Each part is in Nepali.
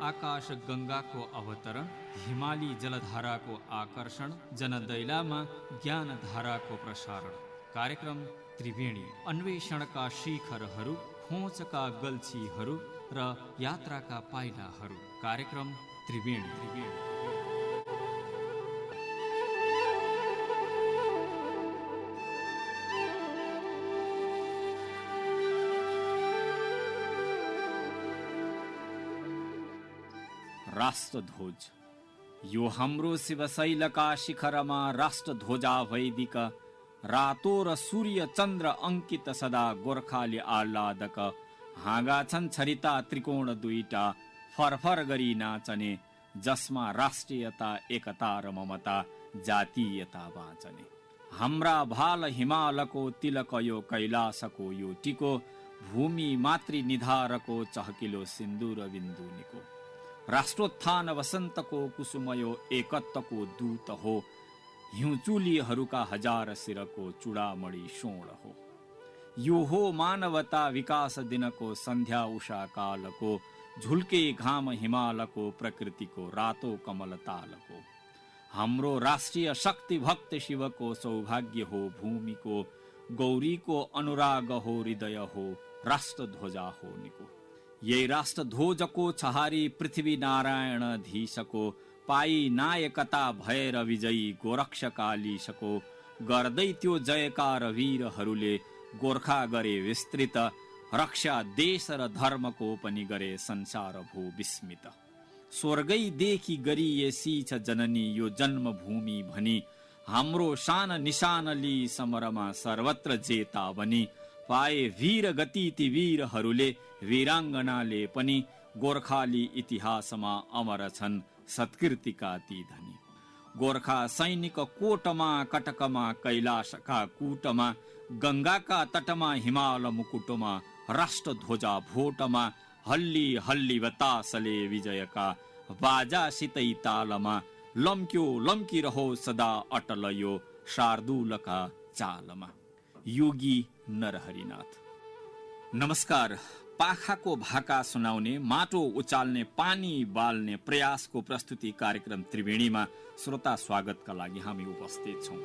आकाश गङ्गाको अवतरण, हिमाली जलधाराको आकर्षण, जनदैलामा ज्ञानधाराको प्रसारण। कार्यक्रम त्रिवेणी, अन्वेषणका शिखरहरू, खोजका गल्छीहरू र यात्राका पाइलाहरू। कार्यक्रम त्रिवेणी। राष्ट्रध्वज, यो हाम्रो शिवशैलका शिखरमा राष्ट्रध्वजा वैदिक, रातो र सूर्य चन्द्र अंकित सदा गोर्खाली आह्लादक, हाँगा छन् छरिता त्रिकोण दुईटा, फरफर गरी नाचने, जसमा राष्ट्रियता एकता र ममता जातीयता बाँचने। हाम्रा भाल हिमालको तिलक यो कैलाशको यो टिको, भूमि मातृ निधारको चहकिलो सिन्दूर बिन्दुनीको। राष्ट्रोत्थान वसन्तको कुसुमयो एकत्वको दूत हो, हिउँचुलीहरूका हजार शिरको चुडामणी शोण हो। यो हो मानवता विकास दिनको सन्ध्या उषा कालको, झुल्के घाम हिमालको प्रकृतिको रातो कमल तालको। हाम्रो राष्ट्रिय शक्ति भक्त शिवको सौभाग्य हो भूमिको, गौरीको अनुराग हो हृदय हो राष्ट्रध्वजा हो निको। यही राष्ट्रध्वजको छहारी पृथ्वी नारायण धीशको, पाई नायकता भएर विजयी गोरक्षकालीशको, गर्दै त्यो जयकार वीरहरूले गोर्खा गरे विस्तृत, रक्षा देश र धर्मको पनि गरे संसार भू विस्मित। स्वर्गै देखि गरिएसी छ जननी यो जन्मभूमि भनी, हाम्रो शान निशान ली समरमा सर्वत्र जेता बनी। पाए वीर गति ती वीरहरूले, वीराङ्गनाले पनि गोर्खाली इतिहासमा अमर छन् सत्कृतिका ती धनी। गोर्खा सैनिक कोटमा कटकमा कैलाशका कूटमा, गङ्गाका तटमा हिमाल मुकुटमा, राष्ट्रध्वजा भोटमा, हल्ली हल्ली बतासले विजयका बाजासितै तालमा, लम्क्यो लम्किरहो सदा अटल यो शार्दूलका चालमा। योगी नरहरिनाथ। नमस्कार। पाखाको भाका सुनाउने, माटो उचाल्ने, पानी बाल्ने प्रयासको प्रस्तुति कार्यक्रम त्रिवेणीमा श्रोता स्वागतका लागि हामी उपस्थित छौं।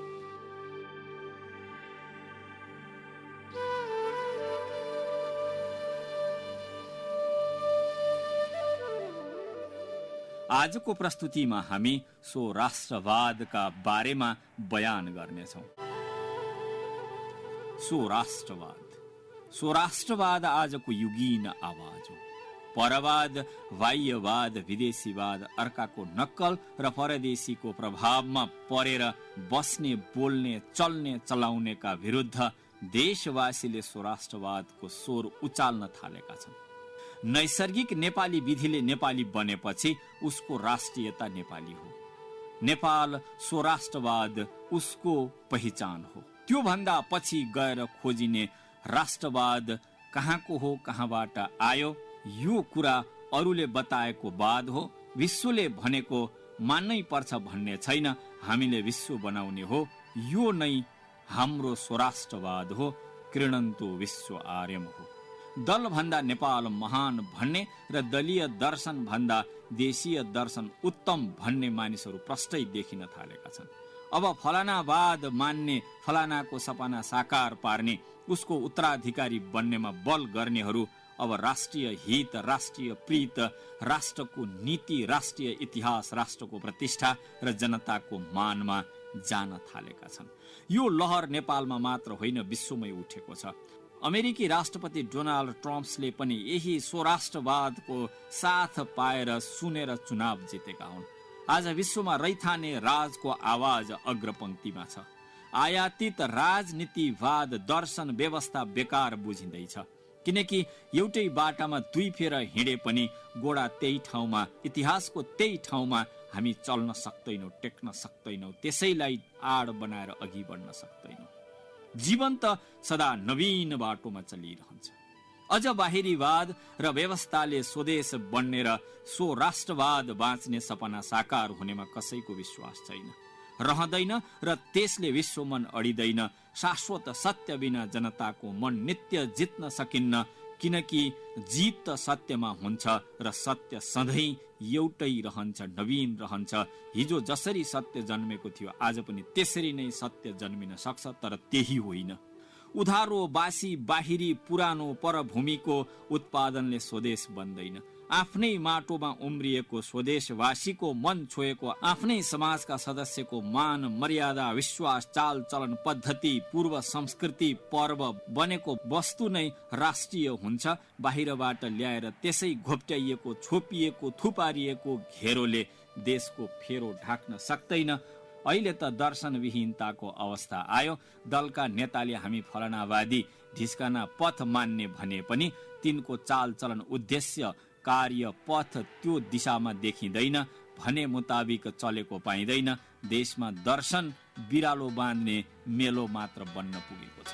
आजको प्रस्तुतिमा हामी सो राष्ट्रवादका बारेमा बयान गर्नेछौं। स्वराष्ट्रवाद आजको युगीन आवाज हो। परवाद, बाह्यवाद, विदेशीवाद, अर्काको नक्कल र परदेशीको प्रभावमा परेर बस्ने, बोल्ने, चल्ने, चलाउनेका विरुद्ध देशवासीले स्वराष्ट्रवादको स्वर उचाल्न थालेका छन्। नैसर्गिक नेपाली विधिले नेपाली बनेपछि उसको राष्ट्रियता नेपाली हो। नेपाल स्वराष्ट्रवाद उसको पहिचान हो। त्यो भन्दा पछि गएर खोजिने राष्ट्रवाद कहाँको हो, कहाँबाट आयो, यो कुरा अरूले बताएको वाद हो। विश्वले भनेको मान्नै पर्छ भन्ने छैन, हामीले विश्व बनाउने हो। यो नै हाम्रो स्वराष्ट्रवाद हो। क्रीडन्तु विश्व आर्यम हो। दल भन्दा नेपाल महान भन्ने र दलीय दर्शन भन्दा देशीय दर्शन उत्तम भन्ने मानिसहरू प्रष्टै देखिन थालेका छन्। अब फलानावाद मान्ने, फलानाको सपना साकार पार्ने, उसको उत्तराधिकारी बन्नेमा बल गर्नेहरू अब राष्ट्रिय हित, राष्ट्रिय प्रीत, राष्ट्रको नीति, राष्ट्रिय इतिहास, राष्ट्रको प्रतिष्ठा र जनताको मानमा जान थालेका छन्। यो लहर नेपालमा मात्र होइन, विश्वमै उठेको छ। अमेरिकी राष्ट्रपति डोनाल्ड ट्रम्पले पनि यही स्वराष्ट्रवादको साथ पाएर सुनेर चुनाव जितेका हुन्। आज विश्वमा रैथाने राजको आवाज अग्रपंक्तिमा छ। आयातित राजनीतिवाद, दर्शन, व्यवस्था बेकार बुझिँदैछ, किनकि एउटै बाटामा दुई फेर हिँडे पनि गोडा त्यही ठाउँमा, इतिहासको त्यही ठाउँमा हामी चल्न सक्दैनौँ, टेक्न सक्दैनौँ, त्यसैलाई आड बनाएर अघि बढ्न सक्दैनौँ। जीवन त सदा नवीन बाटोमा चलिरहन्छ। अझ बाहिरीवाद र व्यवस्थाले स्वदेश बन्ने र सो राष्ट्रवाद बाँच्ने सपना साकार हुनेमा कसैको विश्वास छैन, रहँदैन र त्यसले विश्वमन अडिँदैन। शाश्वत सत्य बिना जनताको मन नित्य जित्न सकिन्न। किनकि जित त सत्यमा हुन्छ र सत्य सधैँ एउटै रहन्छ, नवीन रहन्छ। हिजो जसरी सत्य जन्मेको थियो आज पनि त्यसरी नै सत्य जन्मिन सक्छ, तर त्यही होइन। उधारो बासी बाहिरी पुरानो परभूमिको उत्पादनले स्वदेश बन्दैन। आफ्नै माटोमा उम्रिएको स्वदेशवासीको मन छोएको, आफ्नै समाजका सदस्यको मान मर्यादा विश्वास चाल चलन पद्धति पूर्व संस्कृति पर्व बनेको वस्तु नै राष्ट्रिय हुन्छ। बाहिरबाट ल्याएर त्यसै घोप्ट्याइएको छोपिएको थुपारिएको घेरोले देशको फेरो ढाक्न सक्दैन। अहिले त दर्शनविहीनताको अवस्था आयो। दलका नेताले हामी फलनावादी ढिस्काना पथ मान्ने भने पनि तिनको चालचलन उद्देश्य कार्य पथ त्यो दिशामा देखिँदैन, भने मुताबिक चलेको पाइँदैन। देशमा दर्शन बिरालो बाँध्ने मेलो मात्र बन्न पुगेको छ।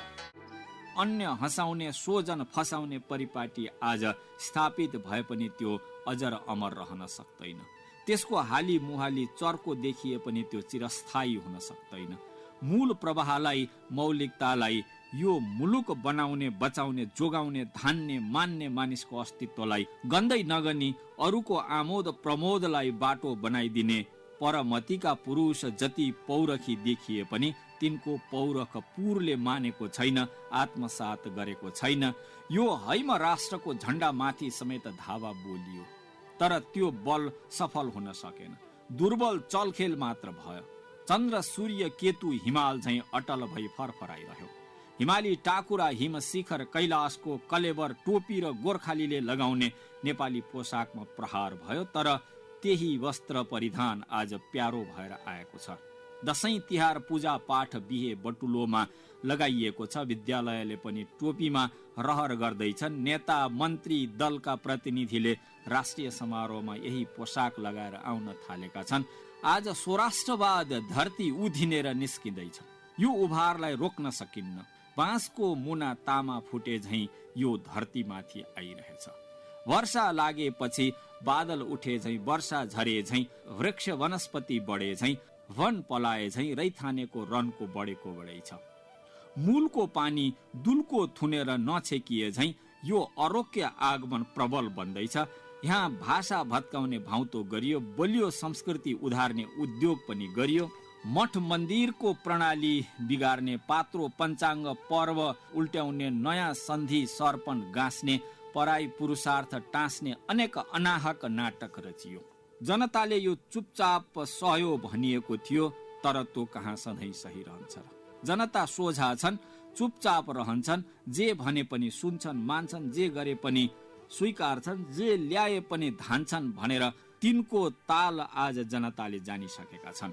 अन्य हँसाउने सोजन फसाउने परिपाटी आज स्थापित भए पनि त्यो अजर अमर रहन सक्दैन। त्यसको हाली मुहाली चर्को देखिए पनि त्यो चिरस्थायी हुन सक्दैन। मूल प्रवाहलाई मौलिकतालाई यो मुलुक बनाउने बचाउने जोगाउने धान्ने मान्ने मानिसको अस्तित्वलाई गन्दै नगनी अरूको आमोद प्रमोदलाई बाटो बनाइदिने परमतिका पुरुष जति पौरखी देखिए पनि तिनको पौरख पुरले मानेको छैन, आत्मसात गरेको छैन। यो हैम राष्ट्रको झण्डा माथि समेत धावा बोलियो, तर त्यो बल सफल हुन सकेन। दुर्बल चलखेल मात्र भयो। चन्द्र सूर्य केतु हिमाल झैं अटल भई फरफराइरह्यो। हिमाली टाकुरा हिम शिखर कैलाशको कलेबर टोपी र गोर्खालीले लगाउने नेपाली पोसाकमा प्रहार भयो, तर त्यही वस्त्र परिधान आज प्यारो भएर आएको छ। दशैं तिहार पूजा पाठ बिहे बटुलोमा लगाइएको छ। विद्यालयले पनि टोपीमा रहर गर्दैछन्। नेता मन्त्री दलका प्रतिनिधिले राष्ट्रिय समारोहमा यही पोसाक लगाएर आउन थालेका छन्। आज स्वराष्ट्रवाद धरती उधिनेर निस्किँदैछ। यो उभारलाई रोक्न सकिन्न। बाँसको मुना तामा फुटे झैं यो धरतीमाथि आइरहेछ। वर्षा लागेपछि बादल उठे झैं, वर्षा झरे झैं, वृक्ष वनस्पति बढे झैं, वन पलाए झैं रैथानेको रनको बढेको बढै छ। मूलको पानी दुलको थुनेर नछेकिए झैं यो अरोग्य आगमन प्रबल बन्दैछ। यहाँ भाषा भत्काउने भाउतो गरियो, बलियो संस्कृति उधार्ने उद्योग पनि गरियो। मठ मन्दिरको प्रणाली बिगार्ने, पात्रो पञ्चाङ्ग पर्व उल्ट्याउने, नयाँ सन्धि सर्पण गाँस्ने, पराई पुरुषार्थ टाँस्ने अनेक अनाहक नाटक रचियो। जनताले यो चुपचाप सहयो भनिएको थियो, तर त्यो कहाँ सधैँ सही रहन्छ र? जनता सोझा छन्, चुपचाप रहन्छन्, जे भने पनि सुन्छन् मान्छन्, जे गरे पनि स्वीकार्छन्, जे ल्याए पनि धान्छन् भनेर तिनको ताल आज जनताले जानिसकेका छन्।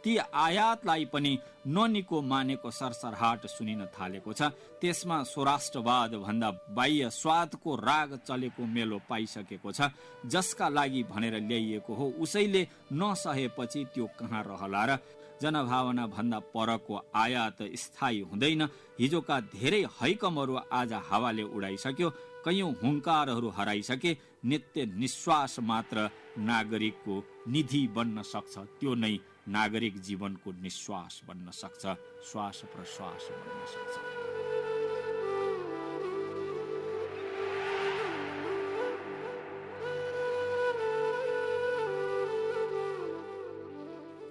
ती आयातलाई पनि ननिको मानेको सरसरहाट सुनिन थालेको छ। त्यसमा स्वराष्ट्रवाद भन्दा बाह्य स्वादको राग चलेको मेलो पाइसकेको छ। जसका लागि भनेर ल्याइएको हो उसैले नसहेपछि त्यो कहाँ रहला र? जनभावना भन्दा परको आयात स्थायी हुँदैन। हिजोका धेरै हैकमहरू आज हावाले उडाइसक्यो। कयौं हुङ्कारहरू हराइसके। नित्य निश्वास मात्र नागरिकको निधि बन्न सक्छ। त्यो नै नागरिक जीवनको निश्वास बन्न सक्छ, श्वास प्रश्वास बन्न सक्छ।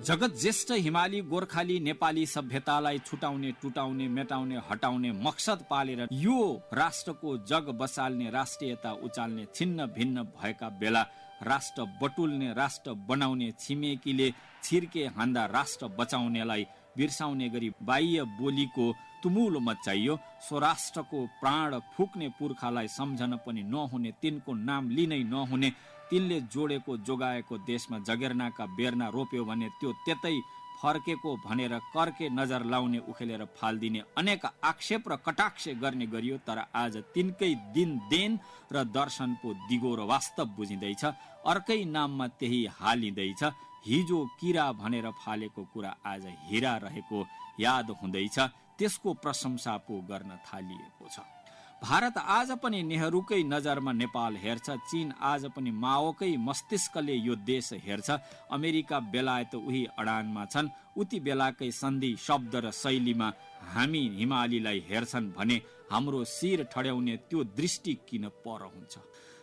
जगत ज्येष्ठ हिमाली गोर्खाली नेपाली सभ्यतालाई छुटाउने, टुटाउने, मेटाउने, हटाउने मकसद पालेर यो राष्ट्रको जग बसाल्ने, राष्ट्रियता उचाल्ने, छिन्न भिन्न भएका बेला राष्ट्र बटुल्ने, राष्ट्र बनाउने, छिमेकीले छिर्के हान्दा राष्ट्र बचाउनेलाई बिर्साउने गरी बाह्य बोलीको तुमुल मचाइयो। स्वराष्ट्रको प्राण फुक्ने पुर्खालाई सम्झन पनि नहुने, तिनको नाम लिनै नहुने, तिनले जोडेको जोगाएको देशमा जगेर्नाका बेर्ना रोप्यो भने त्यो त्यतै फर्केको भनेर कर्के नजर लाउने, उखेलेर फाल्दिने अनेक आक्षेप र कटाक्ष गर्ने गरियो। तर आज तिनकै दिन देन र दर्शनको दिगो र वास्तव बुझिँदैछ। अर्कै नाममा त्यही हालिँदैछ। हिजो किरा भनेर फालेको कुरा आज हिरा रहेको याद हुँदैछ। त्यसको प्रशंसा पो गर्न थालिएको छ। भारत आज पनि नेहरूकै नजरमा नेपाल हेर्छ। चीन आज पनि माओकै मस्तिष्कले यो देश हेर्छ। अमेरिका बेलायत उही अडानमा छन्। उति बेलाकै सन्धि शब्द र शैलीमा हामी हिमालीलाई हेर्छन् भने हाम्रो शिर ठड्याउने त्यो दृष्टि किन पर हुन्छ?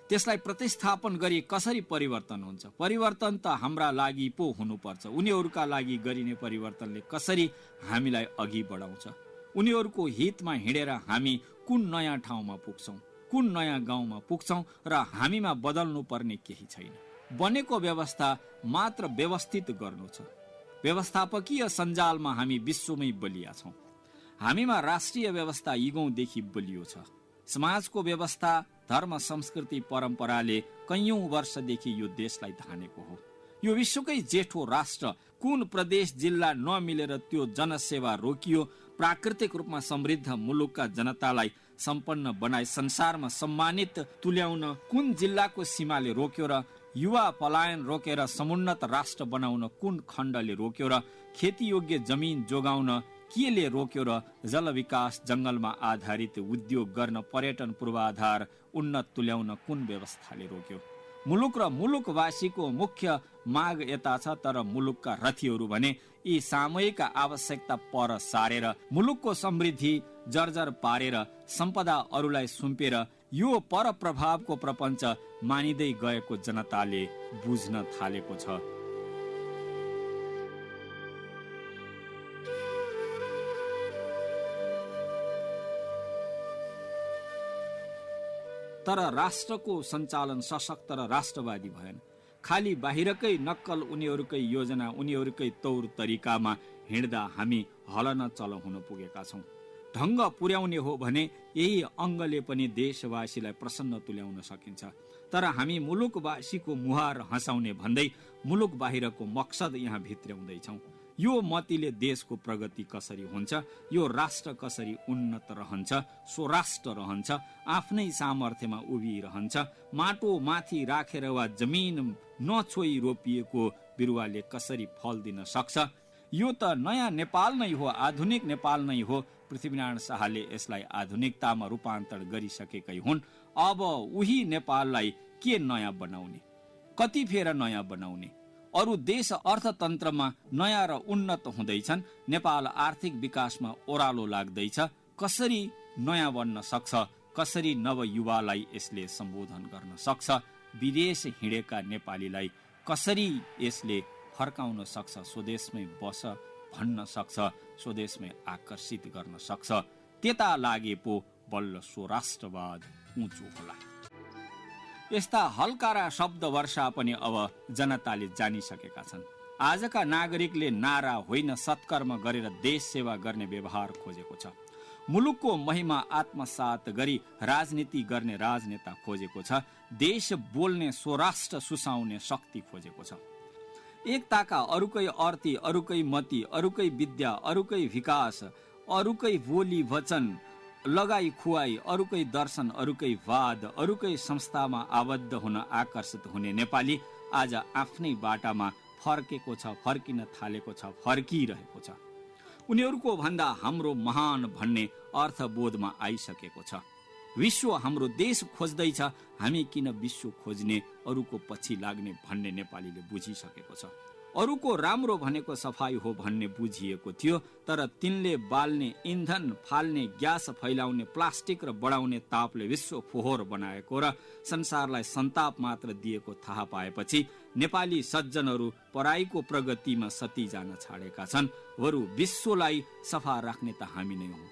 त्यसलाई प्रतिस्थापन गरी कसरी परिवर्तन हुन्छ? परिवर्तन त हाम्रा लागि पो हुनुपर्छ। उनीहरूका लागि गरिने परिवर्तनले कसरी हामीलाई अघि बढाउँछ? उनीहरूको हितमा हिँडेर हामी कुन नयाँ ठाउँमा पुग्छौँ, कुन नयाँ गाउँमा पुग्छौँ र हामीमा बदल्नु पर्ने केही छैन। बनेको व्यवस्था मात्र व्यवस्थित गर्नु छ। व्यवस्थापकीय सञ्जालमा हामी विश्वमै बलिया छौँ। हामीमा राष्ट्रिय व्यवस्था युगौँदेखि बलियो छ। समाजको व्यवस्था, धर्म, संस्कृति, परम्पराले कैयौं वर्षदेखि यो देशलाई धानेको हो। यो विश्वकै जेठो राष्ट्र कुन प्रदेश जिल्ला नमिलेर त्यो जनसेवा रोकियो? प्राकृतिक रूपमा समृद्ध मुलुकका जनतालाई सम्पन्न बनाई संसारमा सम्मानित तुल्याउन कुन जिल्लाको सीमाले रोक्यो र युवा पलायन रोकेर समुन्नत राष्ट्र बनाउन कुन खण्डले रोक्यो र खेतीयोग्य जमिन जोगाउन केले रोक्यो र जलविकास, जंगलमा आधारित उद्योग गर्न, पर्यटन पूर्वाधार उन्नत तुल्याउन कुन व्यवस्थाले रोक्यो? मुलुक र मुलुकवासीको मुख्य माग यता छ, तर मुलुकका रथीहरू भने यी सामूहिक आवश्यकता पर सारेर मुलुकको समृद्धि जर्जर पारेर सम्पदा अरूलाई सुम्पेर यो परप्रभावको प्रपञ्च मानिँदै गएको जनताले बुझ्न थालेको छ। तर राष्ट्रको सञ्चालन सशक्त र राष्ट्रवादी भएन। खाली बाहिरकै नक्कल, उनीहरूकै योजना, उनीहरूकै तौर तरिकामा हिँड्दा हामी हलन चल हुन पुगेका छौँ। ढङ्ग पुर्याउने हो भने यही अङ्गले पनि देशवासीलाई प्रसन्न तुल्याउन सकिन्छ। तर हामी मुलुकवासीको मुहार हँसाउने भन्दै मुलुक बाहिरको मकसद यहाँ भित्र्याउँदैछौँ। यो मतिले देशको प्रगति कसरी हुन्छ, यो राष्ट्र कसरी उन्नत रहन्छ, स्वराष्ट्र रहन्छ, आफ्नै सामर्थ्यमा उभिरहन्छ, माटो माथि राखेर वा जमिन नछोई रोपिएको बिरुवाले कसरी फल दिन सक्छ? यो त नयाँ नेपाल नै हो, आधुनिक नेपाल नै हो। पृथ्वीनारायण शाहले यसलाई आधुनिकतामा रूपान्तरण गरिसकेकै हुन्। अब उही नेपाललाई के नयाँ बनाउने, कति फेर नयाँ बनाउने? अरू देश अर्थतन्त्रमा नयाँ र उन्नत हुँदैछन्, नेपाल आर्थिक विकासमा ओह्रालो लाग्दैछ। कसरी नयाँ बन्न सक्छ? कसरी नवयुवालाई यसले सम्बोधन गर्न सक्छ? विदेश हिँडेका नेपालीलाई कसरी यसले फर्काउन सक्छ? स्वदेशमै बस भन्न सक्छ, स्वदेशमै आकर्षित गर्न सक्छ। त्यता लागे पो बल्ल स्वराष्ट्रवाद उँचो होला। यस्ता हल्का शब्द वर्षा पनि अब जनताले जानिसकेका छन्। आजका नागरिकले नारा होइन सत्कर्म गरेर देश सेवा गर्ने व्यवहार खोजेको छ। मुलुकको महिमा आत्मसात गरी राजनीति गर्ने राजनेता खोजेको छ। देश बोल्ने, स्वराष्ट्र सुसाउने शक्ति खोजेको छ। एकताका अरूकै अर्थी, अरूकै मति, अरूकै विद्या, अरूकै विकास, अरूकै बोली वचन लगाई खुवाई, अरूकै दर्शन, अरूकै वाद, अरूकै संस्थामा आबद्ध हुन आकर्षित हुने नेपाली आज आफ्नै बाटामा फर्केको छ, फर्किन थालेको छ, फर्किरहेको छ। उनीहरूको भन्दा हाम्रो महान भन्ने अर्थबोधमा आइसकेको छ। विश्व हाम्रो देश खोज्दैछ, हामी किन विश्व खोज्ने, अरूको पछि लाग्ने भन्ने नेपालीले बुझिसकेको छ। अरूको राम्रो भनेको सफाई हो भन्ने बुझिएको थियो, तर तिनले बाल्ने इन्धन, फाल्ने ग्यास, फैलाउने प्लास्टिक र बढाउने तापले विश्व फोहोर बनाएको र संसारलाई सन्ताप मात्र दिएको थाहा पाएपछि नेपाली सज्जनहरू पराईको प्रगतिमा सती जान छाडेका छन्। बरु विश्वलाई सफा राख्ने त हामी नै हौं।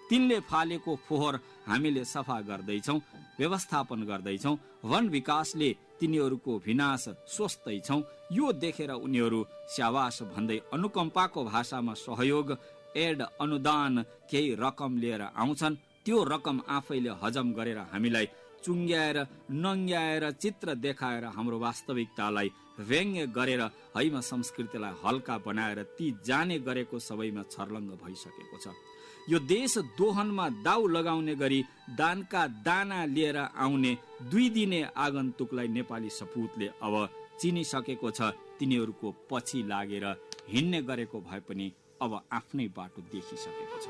तिनले फालेको फोहोर हामीले सफा गर्दैछौं, व्यवस्थापन गर्दैछौं। वन विकासले तिनीहरूको विनाश सोच्दैछौं। यो देखेर उनीहरू स्याबास भन्दै अनुकम्पाको भाषामा सहयोग, एड, अनुदान केही रकम लिएर आउँछन्। त्यो रकम आफैले हजम गरेर हामीलाई चुङ्ग्याएर, नङ्ग्याएर, चित्र देखाएर हाम्रो वास्तविकतालाई व्यङ्ग्य गरेर हैम संस्कृतिलाई हल्का बनाएर ती जाने गरेको सबैमा छर्लङ्ग भइसकेको छ। यो देश दोहनमा दाउ लगाउने गरी दानका दाना लिएर आउने 2 दिने आगन्तुकलाई नेपाली सपुतले अब चिनिसकेको छ। तिनीहरूको पछि लागेर हिँड्ने गरेको भए पनि अब आफ्नै बाटो देखिसकेको छ।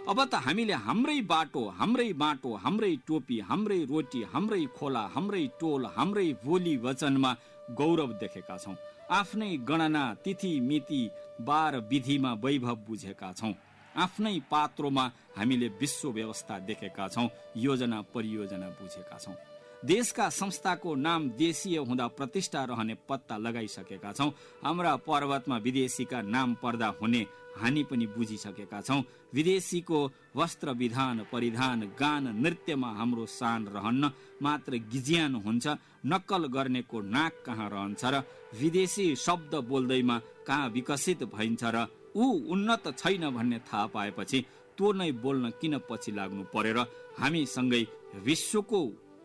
अब त हामीले हाम्रै बाटो, हाम्रै बाटो, हाम्रै टोपी, हाम्रै रोटी, हाम्रै खोला, हाम्रै टोल, हाम्रै बोली वचनमा गौरव देखेका छौँ। आफ्नै गणना, तिथि मिति, बार विधिमा वैभव बुझेका छौँ। आफ्नै पात्रोमा हामीले विश्व व्यवस्था देखेका छौँ, योजना परियोजना बुझेका छौँ। देशका संस्थाको नाम देशीय हुँदा प्रतिष्ठा रहने पत्ता लगाइसकेका छौँ। हाम्रा पर्वतमा विदेशीका नाम पर्दा हुने हानि पनि बुझिसकेका छौँ। विदेशीको वस्त्र विधान, परिधान, गान, नृत्यमा हाम्रो शान रहन्न, मात्र गिज्यान हुन्छ। नक्कल गर्नेको नाक कहाँ रहन्छ र विदेशी शब्द बोल्दैमा कहाँ विकसित भइन्छ र ऊ उन्नत छैन भन्ने थाहा पाएपछि त्यो नै बोल्न किन पछि लाग्नु परेर हामीसँगै विश्वको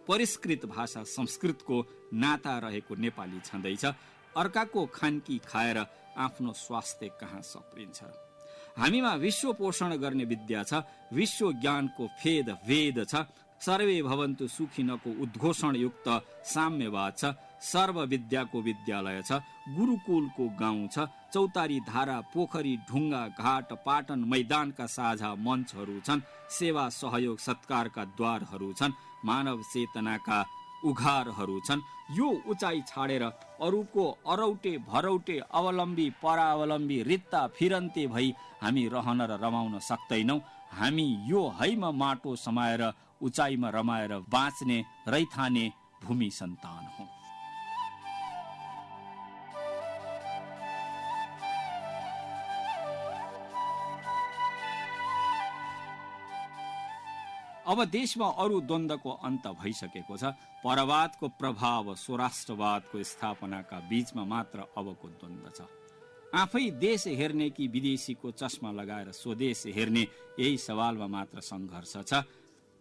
परिष्कृत भाषा संस्कृतको नाता रहेको नेपाली छँदैछ। अर्काको खानकी खाएर आफ्नो स्वास्थ्य कहाँ सप्रिन्छ। हामीमा विश्व पोषण गर्ने विद्या छ, विश्व ज्ञानको फेद वेद छ, सर्वे भवन्तु सुखिनको उद्घोषण युक्त साम्यवाद छ, सर्व विद्याको विद्यालय छ, गुरुकुलको गाउँ छ, चौतारी धारा, पोखरी, ढुङ्गा, घाट, पाटन, मैदानका साझा मञ्चहरू छन्, सेवा सहयोग सत्कारका द्वारहरू छन्, मानव चेतनाका उघारहरू छन्। यो उचाइ छाडेर अरूको अरौटे भरौटे अवलम्बी परावलम्बी रित्ता फिरन्ते भई हामी रहन र रमाउन सक्दैनौँ। हामी यो हैमा माटो समाएर उचाइमा रमाएर बाँच्ने रैथाने भूमि सन्तान हौँ। अब देशमा अरू द्वन्द्वको अन्त भइसकेको छ। परवादको प्रभाव स्वराष्ट्रवादको स्थापनाका बीचमा मात्र अबको द्वन्द्व छ। आफै देश हेर्ने कि विदेशीको चस्मा लगाएर स्वदेश हेर्ने, यही सवालमा मात्र सङ्घर्ष छ।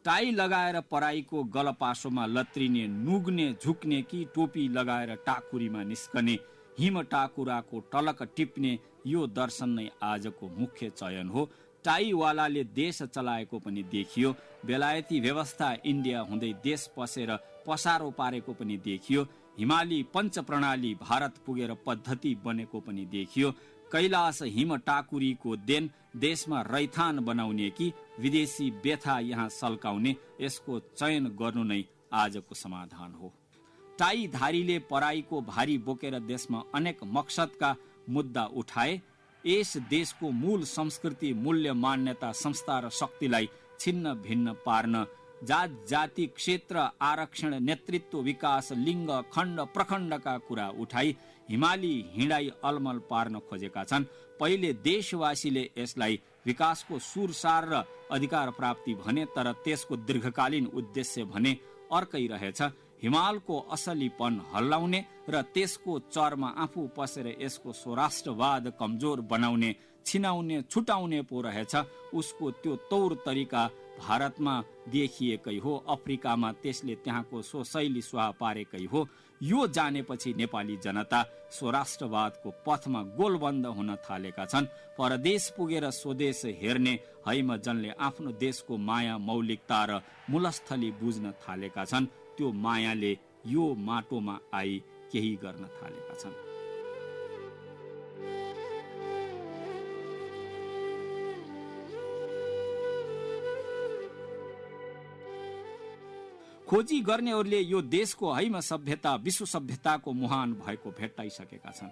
टाई लगाएर पराईको गलपासोमा लत्रिने, नुग्ने झुक्ने कि टोपी लगाएर टाकुरीमा निस्कने, हिम टाकुराको टलक टिप्ने, यो दर्शन नै आजको मुख्य चयन हो। टाईवालाले देश चलाएको पनि देखियो, बेलायती व्यवस्था इन्डिया हुँदै देश पसेर पसारो पारेको पनि देखियो, हिमाली पञ्चप्रणाली भारत पुगेर पद्धति बनेको पनि देखियो। कैलाश हिम टाकुरीको देन देशमा रैथान बनाउने कि विदेशी व्यथा यहाँ सल्काउने, यसको चयन गर्नु नै आजको समाधान हो। टाईधारीले पराईको भारी बोकेर देशमा अनेक मकसदका मुद्दा उठाए। यस देशको मूल संस्कृति, मूल्य, मान्यता, संस्था र शक्तिलाई छिन्न भिन्न पार्न जात जाति, क्षेत्र आरक्षण, नेतृत्व, विकास, लिङ्ग, खण्ड प्रखण्डका कुरा उठाई हिमाली हिँडाई अलमल पार्न खोजेका छन्। पहिले देशवासीले यसलाई विकासको सुरसार र अधिकार प्राप्ति भने, तर त्यसको दीर्घकालीन उद्देश्य भने अर्कै रहेछ। हिमालको असलीपन हल्लाउने र त्यसको चरमा आफू पसेर यसको स्वराष्ट्रवाद कमजोर बनाउने, छिनाउने, छुटाउने पो रहेछ। उसको त्यो तौर तरिका भारतमा देखिएकै हो, अफ्रिकामा त्यसले त्यहाँको शैली स्वाहा पारेकै हो। यो जानेपछि नेपाली जनता स्वराष्ट्रवादको पथमा गोलबन्द हुन थालेका छन्। परदेश पुगेर स्वदेश हेर्ने हैमजनले आफ्नो देशको माया, मौलिकता र मूलस्थली बुझ्न थालेका छन्। त्यो मायाले यो माटोमा आई केही गर्न थालेका छन्। खोजी गर्नेहरूले यो देशको हैम सभ्यता विश्व सभ्यताको मुहान भएको भेट्टाइसकेका छन्।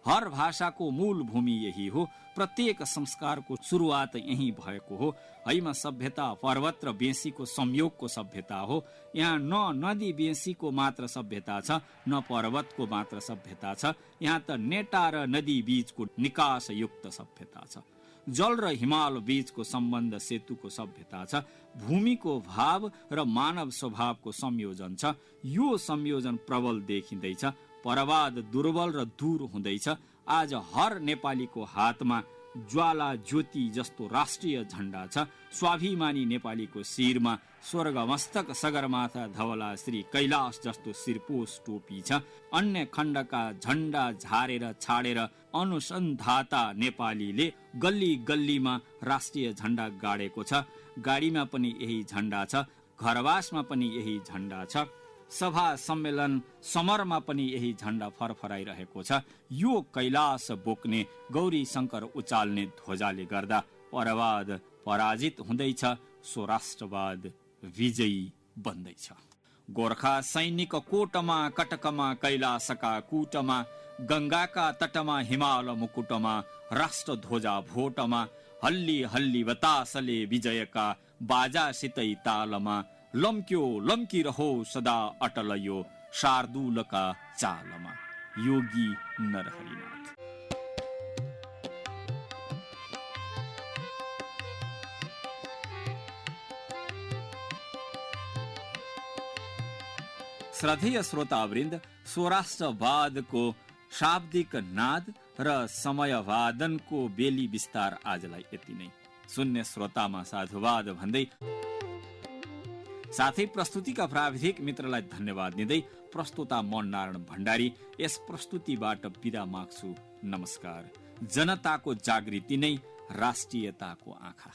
हर भाषाको मूल भूमि यही हो, प्रत्येक संस्कारको सुरुवात यही भएको हो। हैम सभ्यता पर्वत र बेसीको संयोगको सभ्यता हो। यहाँ न नदी बेसीको मात्र सभ्यता छ, न पर्वतको मात्र सभ्यता छ। यहाँ त नेटा र नदी बीचको निकास युक्त सभ्यता छ। जल र हिमाल बीचको सम्बन्ध सेतुको सभ्यता छ। भूमिको भाव र मानव स्वभावको संयोजन छ। यो संयोजन प्रबल देखिँदैछ। परवाद दुर्बल र दूर हुँदैछ। आज हर नेपालीको हातमा ज्वाला ज्योति जस्तो राष्ट्रिय झण्डा छ। स्वाभिमानी नेपालीको शिरमा स्वर्गमस्तक सगरमाथा धवला श्री कैलाश जस्तो शिरपोस टोपी छ। अन्य खण्डका झण्डा झारेर छाडेर अनुसन्धाता नेपालीले गल्ली गल्लीमा राष्ट्रिय झण्डा गाडेको छ। गाडीमा पनि यही झण्डा छ, घरवासमा पनि यही झण्डा छ, सभा सम्मेलन समरमा पनि यही झण्डा फरफराइरहेको छ। यो कैलाश बोक्ने, गौरी शंकर उचाल्ने ध्वजाले गर्दा परवाद पराजित हुँदैछ सो राष्ट्रवाद विजयी बन्दैछ। गोर्खा सैनिक कोटमा कटकमा कैलाशका कूटमा गंगाका तटमा हिमाल मुकुटमा राष्ट्र ध्वजा भोटमा हल्ली हल्ली बतासले विजयका बाजासितै तालमा लम्क्यो लम्किरहो सदा अटल यो शार्दूलका चालमा। योगी नरहरिनाथ। श्रद्धेय श्रोतावृन्द, स्वराष्ट्रवादको शाब्दिक नाद र समयवादनको बेली विस्तार आजलाई यति नै। शून्य श्रोतामा साधुवाद भन्दै साथै प्रस्तुतिका प्राविधिक मित्रलाई धन्यवाद दिँदै प्रस्तुता मन नारायण भण्डारी यस प्रस्तुतिबाट बिदा माग्छु। नमस्कार। जनताको जागृति नै राष्ट्रियताको आँखा।